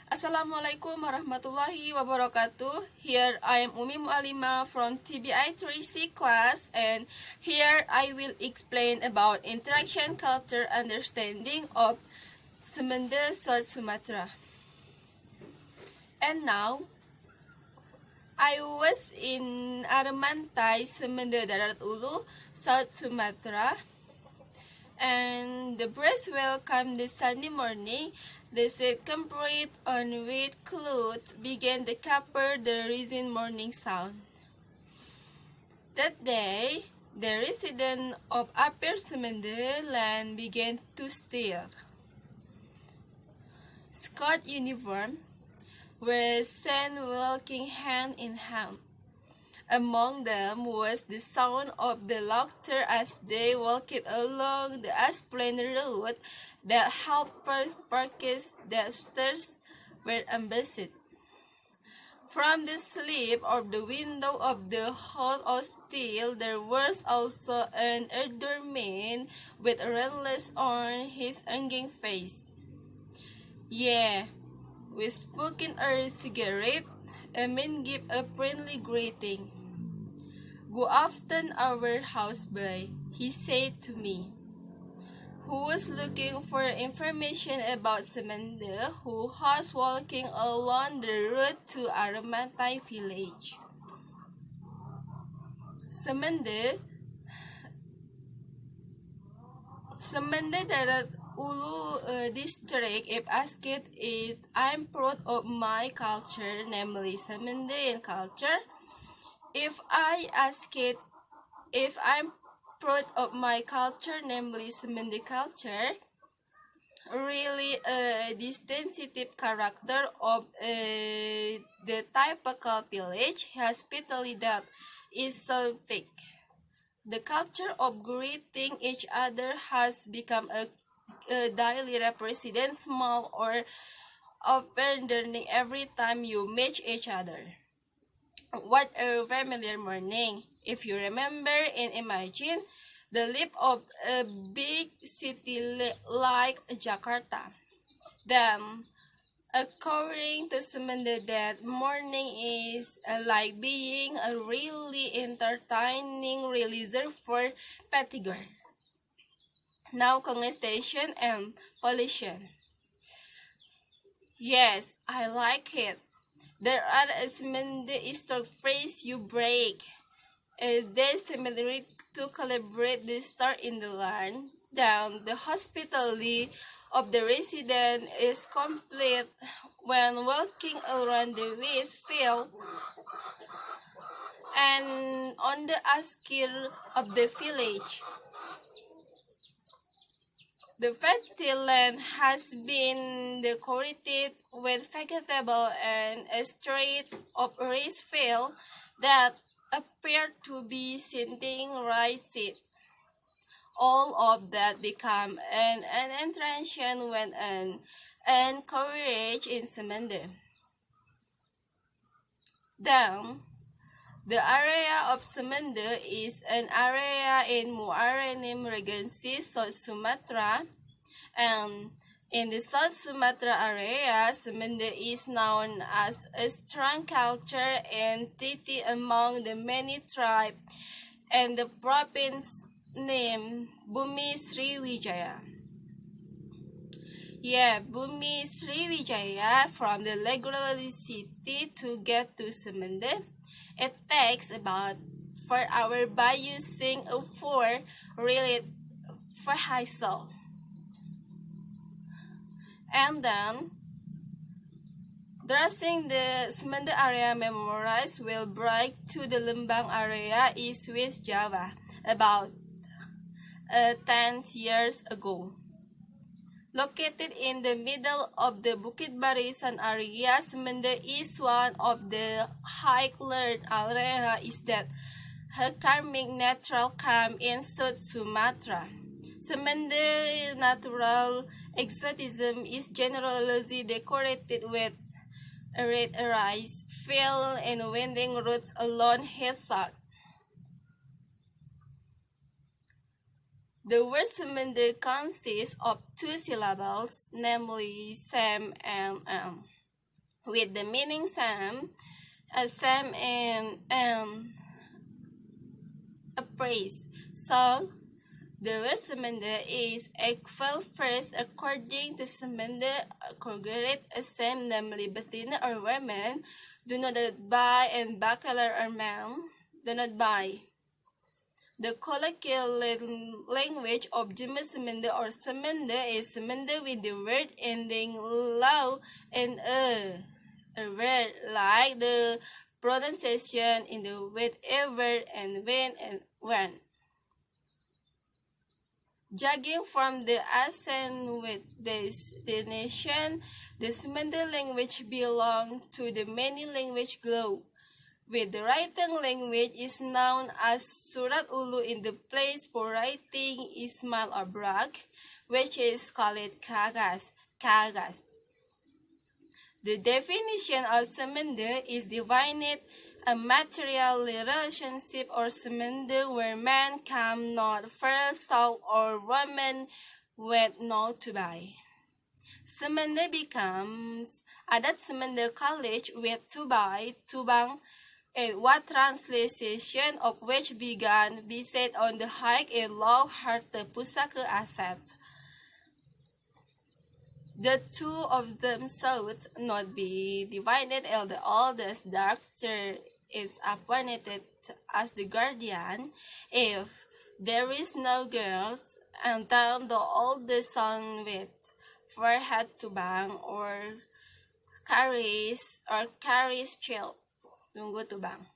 Assalamualaikum warahmatullahi wabarakatuh. Here I am Umi Mualima from TBI 3C class, and here I will explain about interaction culture understanding of Semende, South Sumatra. And now, I was in Aramantai, Semende, Darat Ulu, South Sumatra, and the breeze welcomed the sunny morning. The circumference on wet clothes began to cover the rising morning sun. That day, the residents of Upper Semende land began to stir. Scott uniform were seen walking hand in hand. Among them was the sound of the laughter as they walked along the asphalt road that helped parkers that stairs were embedded. From the slit of the window of the hall of steel, there was also an elder man with ringlets on his hanging face. Yeah, we smoking a cigarette. A man gave a friendly greeting. "Go after our house boy," he said to me, who was looking for information about Semende, who was walking along the road to Aramantai village. Semende Darat Ulu district. If asked it, I'm proud of my culture, namely Semendean culture. If I ask it if I'm proud of my culture, namely Semende culture, really a distinctive character of the typical village hospitality that is so thick. The culture of greeting each other has become a daily represent small or open learning every time you meet each other. What a familiar morning. If you remember and imagine the life of a big city like Jakarta, then according to Semende, that morning is like being a really entertaining releaser for fatigue. Now congestion and pollution. Yes, I like it. There are a Semende Easter phrase you break. A day similar to celebrate the star in the land. Then the hospitality of the resident is complete when walking around the wheat field and on the outskirts of the village. The fertile land has been decorated with vegetable and a stretch of rice field that appear to be sitting right seed. All of that become an attraction when encouraged in Semende. Then, the area of Semende is an area in Muaraenim Regency, South Sumatra, and in the South Sumatra area, Semende is known as a strong culture entity among the many tribes and the province named Bumi Sriwijaya. Yeah, Bumi Sriwijaya from the Legroli city to get to Semende. It takes about 4 hours by using a 4-wheeled vehicle. And then, crossing the Semende area memorized will break to the Lembang area is West Java about 10 years ago. Located in the middle of the Bukit Barisan area, Semende is one of the high-learned areas that have calming natural calm in South Sumatra. Semende natural exotism is generally decorated with red rice field and winding roots along hillside. The word Semende consists of two syllables, namely Sam and with the meaning Sam, Sam and a praise. So, the word Semende is equal first according to Semende congregate a same, namely Betina or women, do not buy, and bacalar or man, do not buy. The colloquial language of Juma Semende or Semende is Semende with the word ending law and a word like the pronunciation in the whatever and when and when. Judging from the accent with destination, the Semende language belongs to the many language group. With the writing language is known as Surat Ulu in the place for writing Ismail or Brak, which is called Kagas. The definition of Semende is defined a material relationship or Semende where man come not first so or woman with no to buy. Semende becomes adat Semende college with to buy, tubang, and what translation of which began be set on the high and low heart the pusaka asset. The two of them should not be divided, and the oldest doctor is appointed as the guardian if there is no girls, and then the oldest son with forehead to bang or carries child. Tunggu to bang.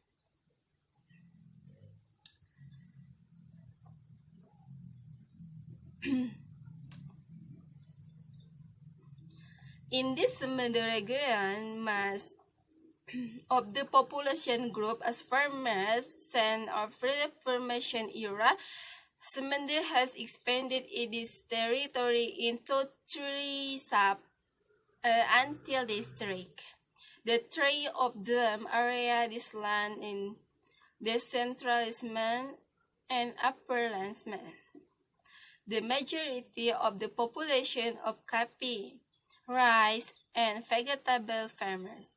In this Semende region, mass of the population group as farmers and of Reformation era, Semende has expanded its territory into three until district. The three of them area this land in the central Isman and upper landsman. The majority of the population of coffee, rice, and vegetable farmers.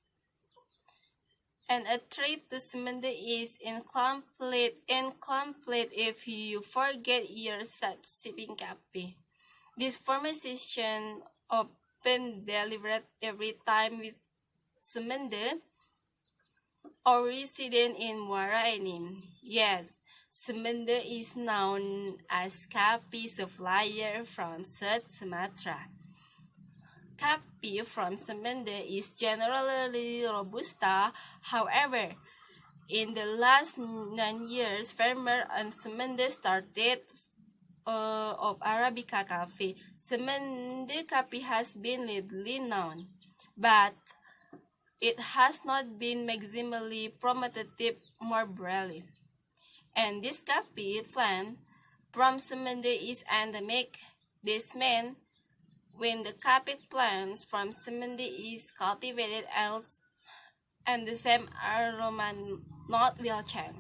And a trip to Semende is incomplete if you forget yourself sipping coffee. This formation often delivered every time with Semende or resident in Muara Enim. Yes, Semende is known as coffee supplier from South Sumatra. Coffee from Semende is generally Robusta. However, in the last 9 years, farmers on Semende started of Arabica coffee. Semende coffee has been widely known, but it has not been maximally promoted more broadly. And this coffee plant from Semende is endemic. This means when the coffee plants from Semende is cultivated else and the same aroma not will change.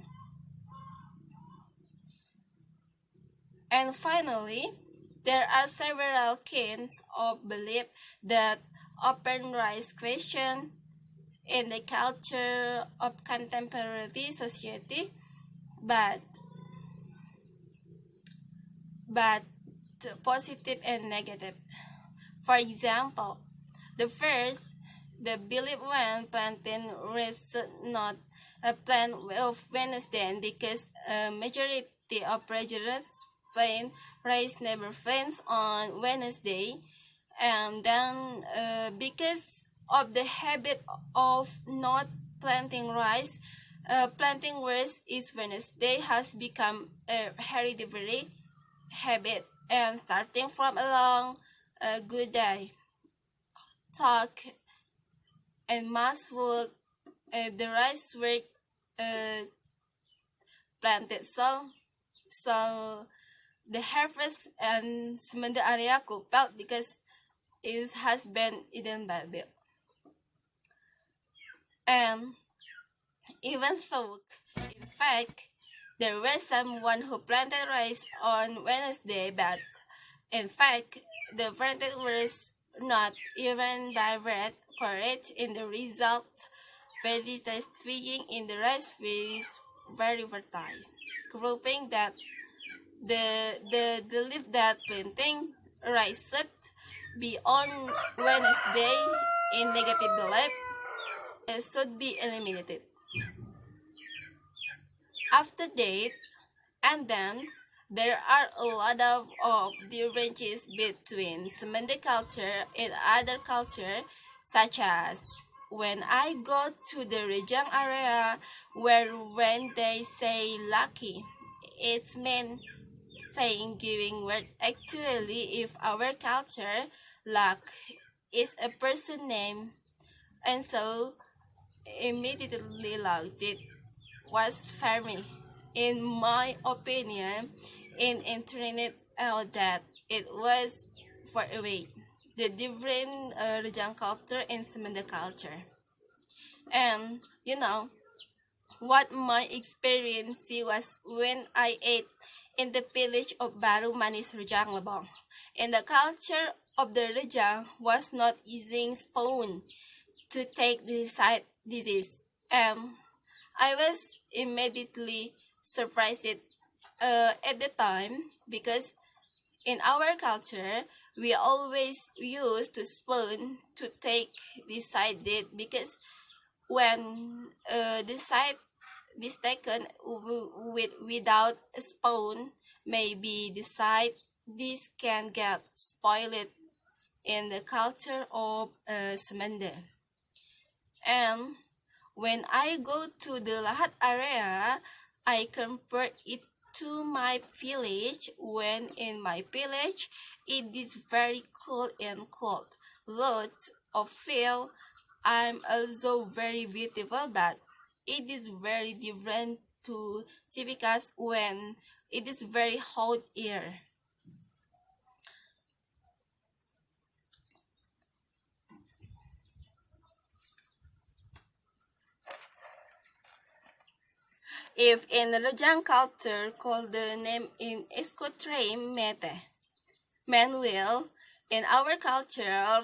And finally, there are several kinds of belief that open rise question in the culture of contemporary society, but positive and negative. For example, the first, the belief when planting rice not a plant of Wednesday because a majority of residents plant rice never plants on Wednesday, and then because of the habit of not planting rice, planting rice is Wednesday has become a hereditary habit, and starting from along a good day, talk and mass work, the rice work planted. So the harvest and Semende area could pelt because it has been eaten by bill. And even though, in fact, there was someone who planted rice on Wednesday, but in fact, the planted was not even direct correct in the result. Vegetation in the rice field is very fertile, proving that the leaf that planting rice should be on Wednesday in negative belief should be eliminated. After that, and then there are a lot of differences between Semende culture and other culture, such as when I go to the Rejang area where when they say lucky, it's meant saying giving word. Actually, if our culture, luck is a person name, and so immediately loved it was funny. In my opinion, in internet out that it was far away. The different Rejang culture and Semende culture. And what my experience was when I ate in the village of Baru Manis Rejang Lebong. And the culture of the Rejang was not using spoon to take the side disease. I was immediately surprised at the time because in our culture we always use to spoon to take the side dish because when the side is taken without a spoon, maybe the side this can get spoiled in the culture of Semende. And when I go to the Lahat area, I compare it to my village when in my village it is very cold and cold. Lots of feel I'm also very beautiful, but it is very different to see because when it is very hot here. If in Rajang culture called the name in Escotre Mete, Manuel, in our culture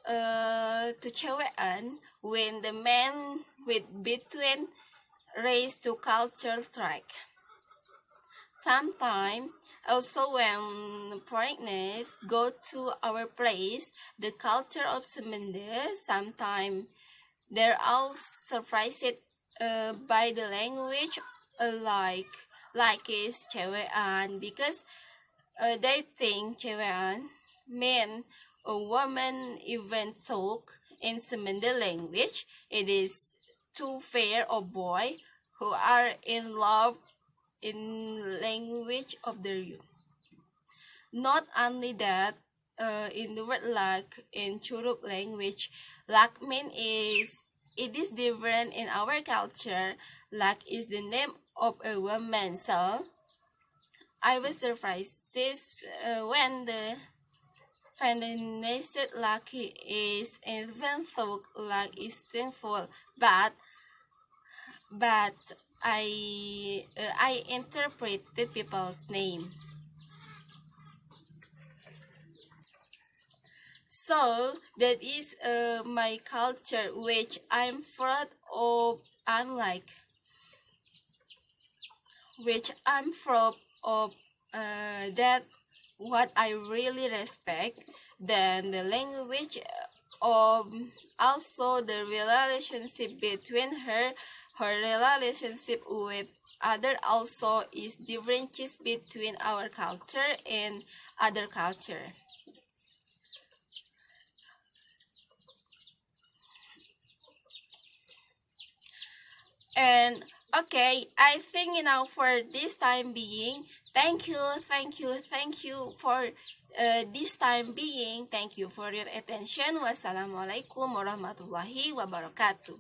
to Chewean, when the men with between race to culture track. Sometimes also when foreigners go to our place, the culture of Semende, sometimes they're all surprised by the language like is Chewean because they think Chewean mean a woman even talk in Semende language. It is two fair or boy who are in love in language of their youth. Not only that, in the word like in Churup language, lak mean is it is different in our culture. Lak is the name of a woman, so I was surprised when the feminist lucky is even though luck is thankful, but I interpret the people's name. So that is my culture, which I'm proud of. Unlike which I'm proud of that what I really respect. Then the language of also the relationship between her relationship with other also is differences between our culture and other culture. And okay, I think for this time being, thank you for this time being. Thank you for your attention. Wassalamualaikum warahmatullahi wabarakatuh.